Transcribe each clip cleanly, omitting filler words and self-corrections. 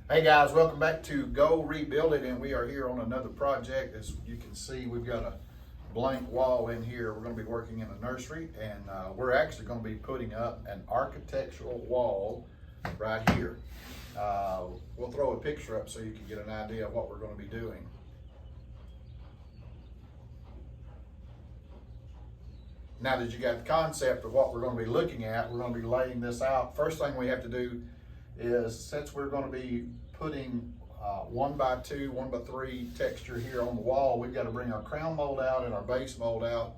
Hey guys, welcome back to Go Rebuild It, and we are here on another project. As you can see, we've got a blank wall in here. We're going to be working in a nursery, and we're actually going to be putting up an architectural wall right here. We'll throw a picture up so you can get an idea of what we're going to be doing. Now that you got the concept of what we're going to be looking at, we're going to be laying this out. First thing we have to do is, since we're going to be putting 1x2, 1x3 texture here on the wall, we've got to bring our crown mold out and our base mold out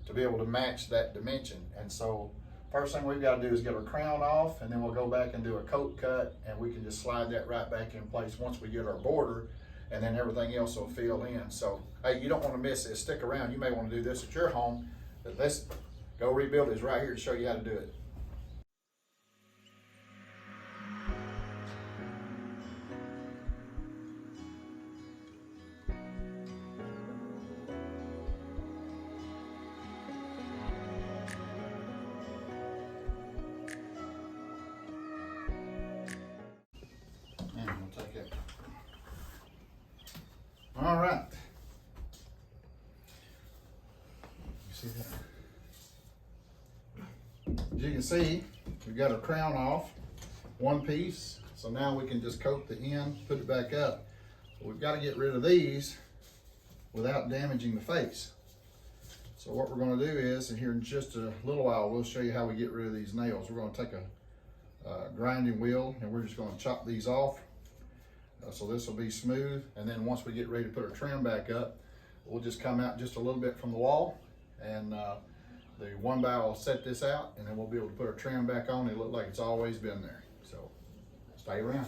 to be able to match that dimension. And so first thing we've got to do is get our crown off, and then we'll go back and do a coat cut, and we can just slide that right back in place once we get our border, and then everything else will fill in. So hey, you don't want to miss this. Stick around. You may want to do this at your home, but let's Go Rebuild It is right here to show you how to do it. And we'll take it. All right. You see that? As you can see, we've got our crown off, one piece. So now we can just coat the end, put it back up. But we've got to get rid of these without damaging the face. So what we're going to do is, and here in just a little while, we'll show you how we get rid of these nails. We're going to take a grinding wheel, and we're just going to chop these off. So this will be smooth. And then once we get ready to put our trim back up, we'll just come out just a little bit from the wall, and the 1x will set this out, and then we'll be able to put our trim back on. It'll look like it's always been there. So stay around.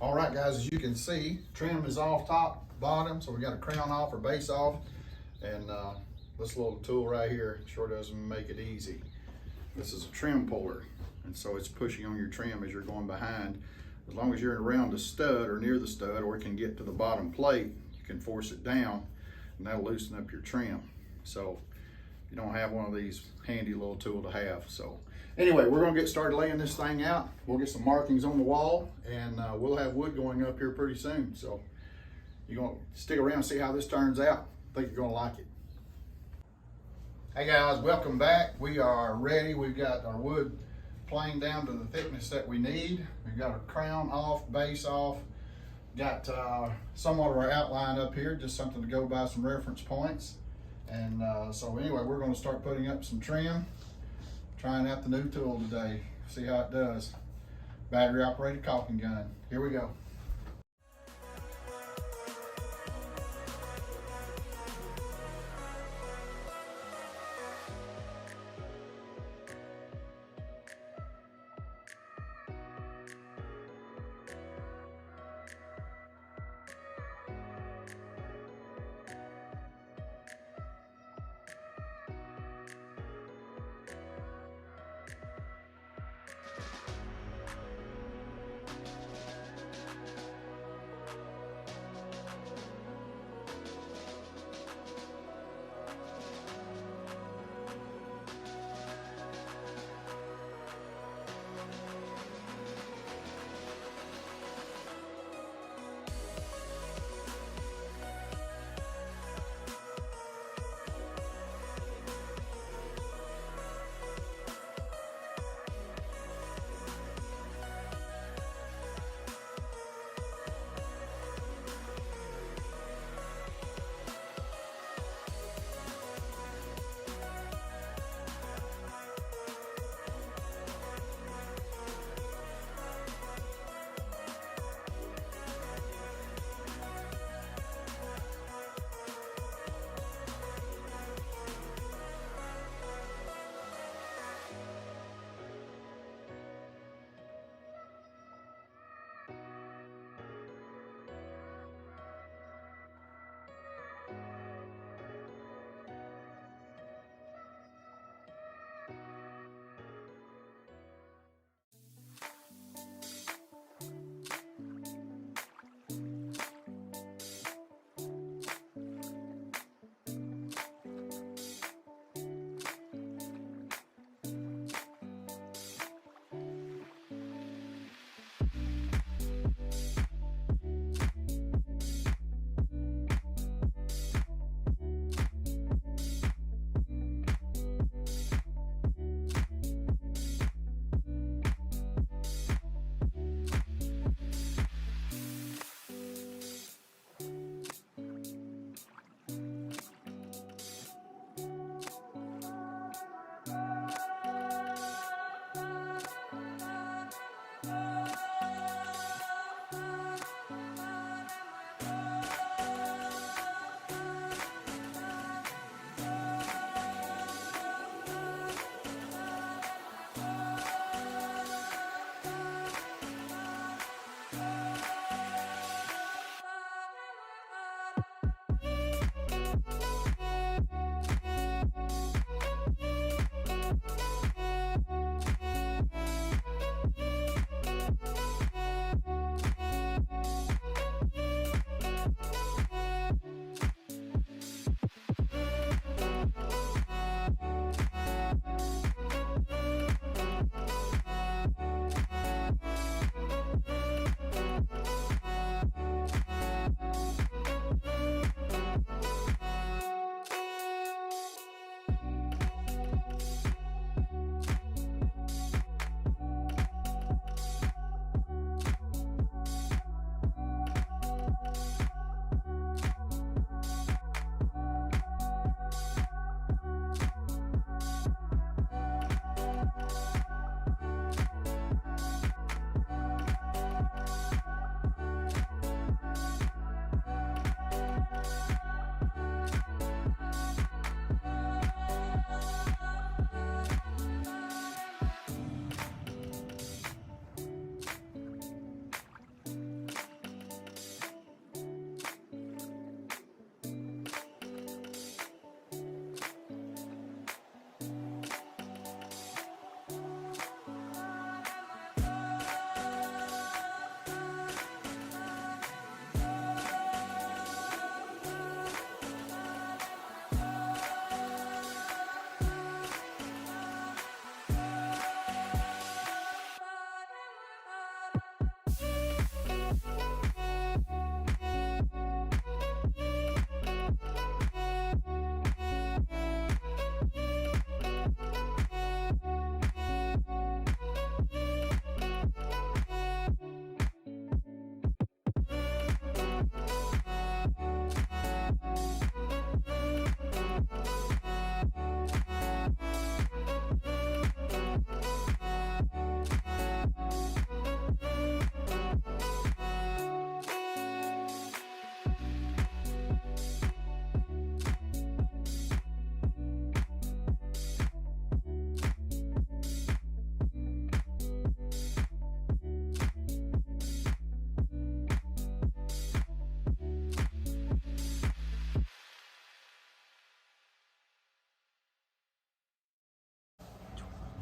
All right, guys, as you can see, trim is off top, bottom, so we got a crown off or base off, and this little tool right here sure doesn't make it easy. This is a trim puller, and so it's pushing on your trim as you're going behind. As long as you're around the stud or near the stud, or it can get to the bottom plate, you can force it down, and that'll loosen up your trim. So you don't have one of these, handy little tool to have. So anyway, we're gonna get started laying this thing out. We'll get some markings on the wall, and we'll have wood going up here pretty soon. So you're gonna stick around and see how this turns out. I think you're gonna like it. Hey guys, welcome back. We are ready. We've got our wood planed down to the thickness that we need. We've got our crown off, base off. Got somewhat of our outline up here, just something to go by, some reference points. And so anyway, we're going to start putting up some trim, trying out the new tool today, see how it does. Battery operated caulking gun. Here we go.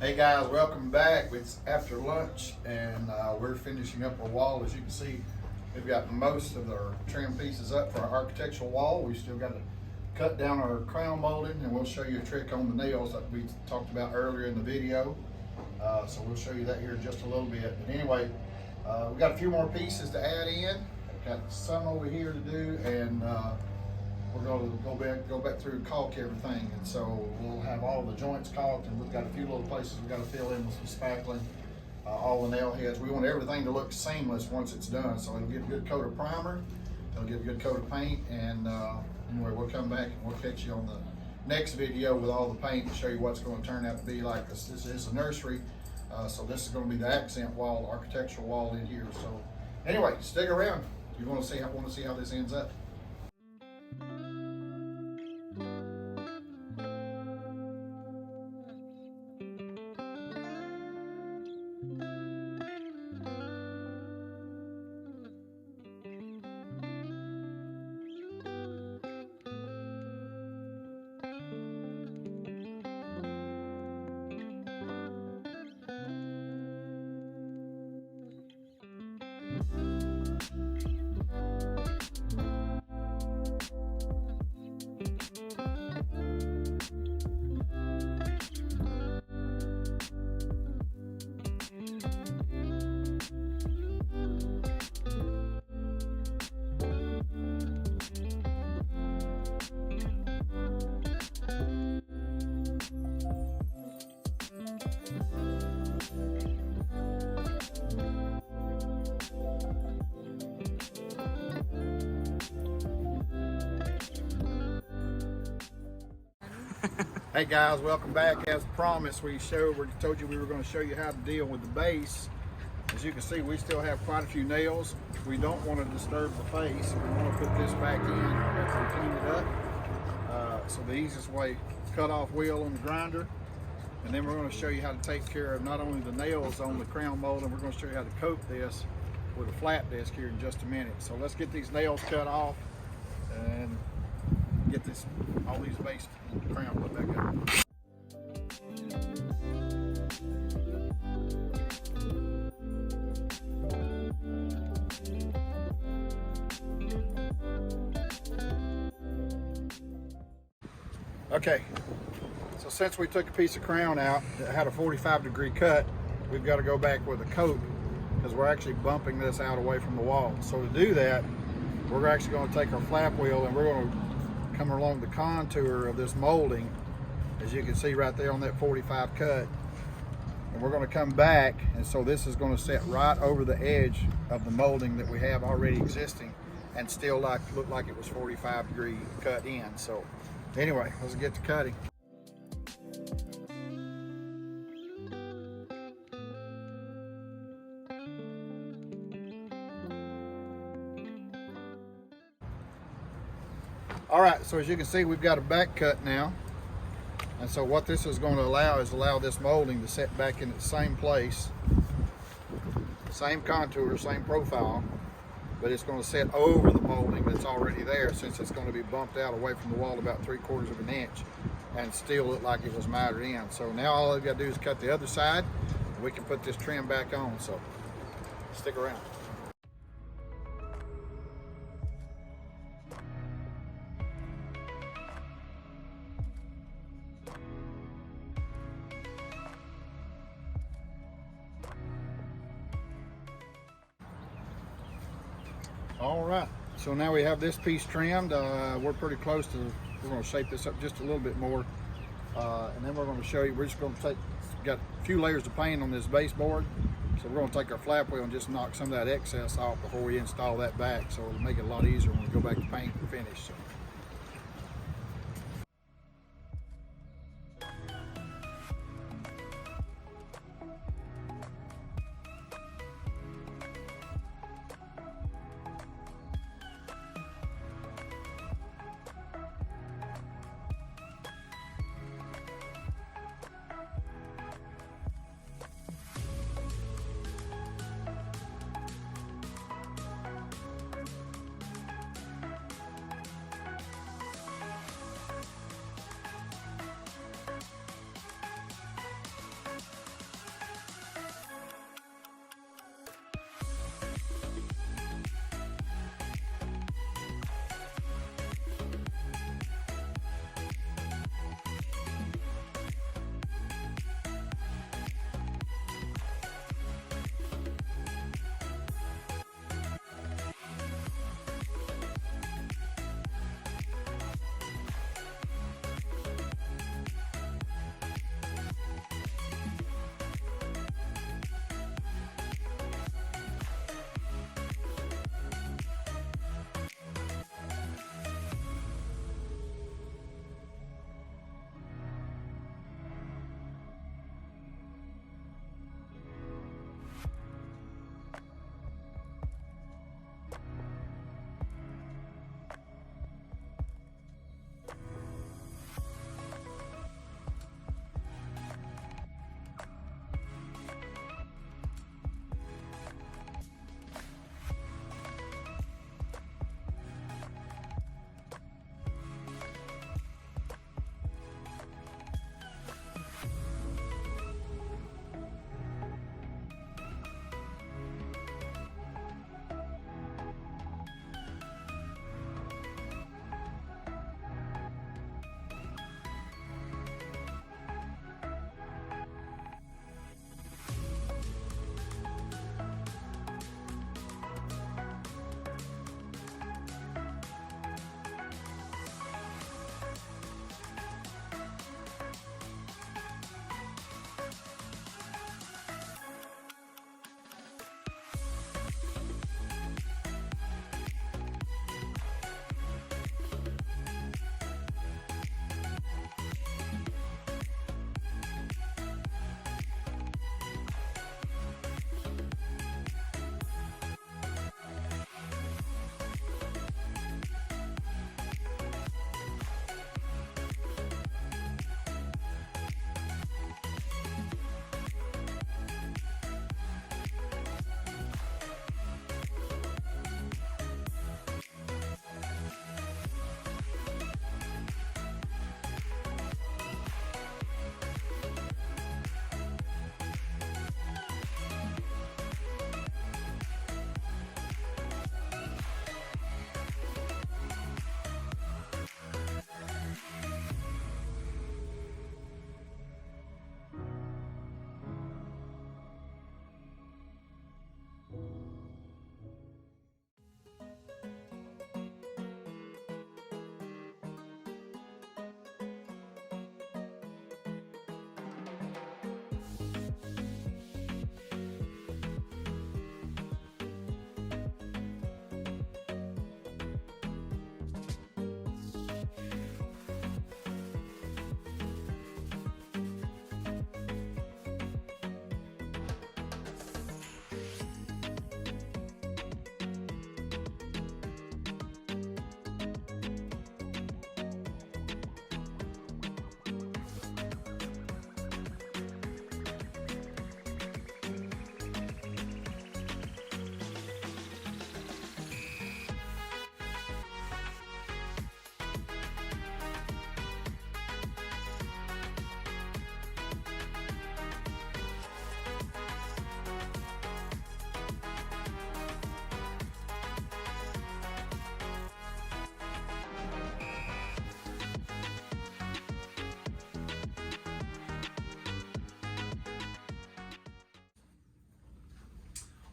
Hey guys, welcome back. It's after lunch and we're finishing up our wall. As you can see, we've got most of our trim pieces up for our architectural wall. We still got to cut down our crown molding, and we'll show you a trick on the nails that we talked about earlier in the video. So we'll show you that here in just a little bit. But anyway, we've got a few more pieces to add in. Got some over here to do, and we're going to go back through and caulk everything, and so we'll have all the joints caulked, and we've got a few little places we've got to fill in with some spackling, all the nail heads. We want everything to look seamless once it's done, so it'll get a good coat of primer, it'll get a good coat of paint, and anyway, we'll come back and we'll catch you on the next video with all the paint to show you what's going to turn out to be like. This is a nursery, so this is going to be the accent wall, architectural wall in here. So anyway, stick around. You want to see how this ends up. Hey guys, welcome back. As promised, we told you we were going to show you how to deal with the base. As you can see, we still have quite a few nails. We don't want to disturb the face. We want to put this back in after we clean it up. So the easiest way, cut off wheel on the grinder, and then we're going to show you how to take care of not only the nails on the crown mold, and we're going to show you how to coat this with a flat disc here in just a minute. So let's get these nails cut off and get all these base crown put back up. Okay, so since we took a piece of crown out that had a 45-degree cut, we've got to go back with a coat because we're actually bumping this out away from the wall. So to do that, we're actually going to take our flap wheel and we're going to come along the contour of this molding, as you can see right there on that 45 cut, and we're going to come back, and so this is going to set right over the edge of the molding that we have already existing and still look like it was 45-degree cut in. So anyway, let's get to cutting. All right, so as you can see, we've got a back cut now. And so what this is going to allow this molding to set back in the same place, same contour, same profile, but it's going to set over the molding that's already there, since it's going to be bumped out away from the wall about 3/4 of an inch and still look like it was mitered in. So now all I've got to do is cut the other side, and we can put this trim back on. So stick around. All right, so now we have this piece trimmed. We're pretty close to, we're going to shape this up just a little bit more. And then we're going to show you, we're just going to got a few layers of paint on this baseboard. So we're going to take our flap wheel and just knock some of that excess off before we install that back. So it'll make it a lot easier when we go back to paint and finish. So.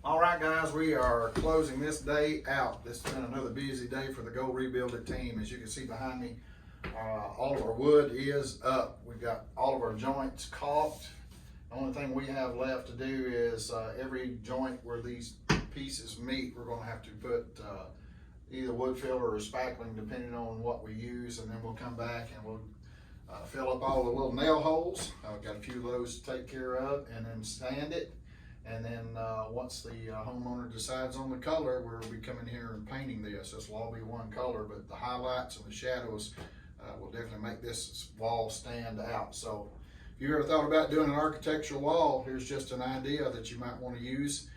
All right, guys, we are closing this day out. This has been another busy day for the Go Rebuild It team. As you can see behind me, all of our wood is up. We've got all of our joints caulked. The only thing we have left to do is every joint where these pieces meet, we're going to have to put either wood filler or spackling, depending on what we use, and then we'll come back and we'll fill up all the little nail holes. I've got a few of those to take care of, and then sand it. And then once the homeowner decides on the color, we'll be coming here and painting this. This will all be one color, but the highlights and the shadows will definitely make this wall stand out. So if you ever thought about doing an architectural wall, here's just an idea that you might want to use.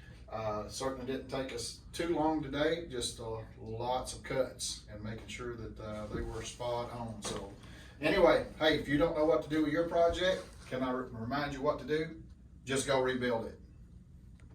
Certainly didn't take us too long today, just lots of cuts and making sure that they were spot on. So anyway, hey, if you don't know what to do with your project, can I remind you what to do? Just go rebuild it.